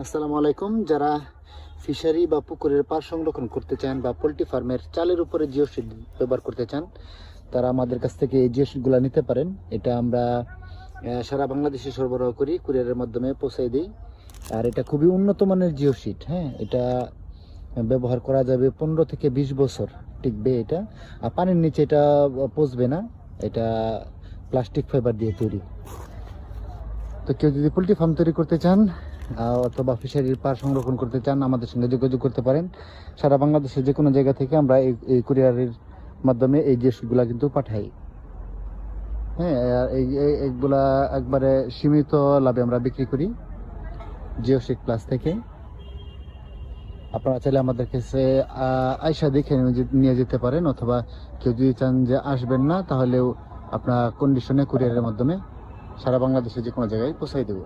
আসসালামু আলাইকুম। যারা ফিশারি বা পুকুরের পাড় সংরক্ষণ করতে চান বা পোলট্রি ফার্মের চালের উপরে জিও শিট ব্যবহার করতে চান, তারা আমাদের কাছ থেকে এই জিও শিটগুলো নিতে পারেন। এটা আমরা সারা বাংলাদেশে সরবরাহ করি, কুরিয়ারের মাধ্যমে পৌঁছাই দিই। আর এটা খুবই উন্নত মানের জিও শিট। হ্যাঁ, এটা ব্যবহার করা যাবে 15 থেকে 20 বছর টিকবে এটা। আর পানির নিচে এটা পচবে না। এটা প্লাস্টিক ফাইবার দিয়ে তৈরি। তো কেউ যদি পোলট্রি ফার্ম তৈরি করতে চান অথবা ফিশারির পাড় সংরক্ষণ করতে চান, আমাদের সঙ্গে যোগাযোগ করতে পারেন। সারা বাংলাদেশের যে কোনো জায়গা থেকে আমরা এই কুরিয়ারের মাধ্যমে এই জিনিসগুলা কিন্তু পাঠাই। হ্যাঁ, আর এইগুলা একবারে সীমিত লাভে আমরা বিক্রি করি জিওশেক প্লাস থেকে। আপনারা চাইলে আমাদের কাছে আয়সা দেখে নিয়ে যেতে পারেন, অথবা কেউ যদি চান যে আসবেন না, তাহলেও আপনার কন্ডিশনে কুরিয়ারের মাধ্যমে সারা বাংলাদেশের যে কোনো জায়গায় পৌঁছাই দেবো।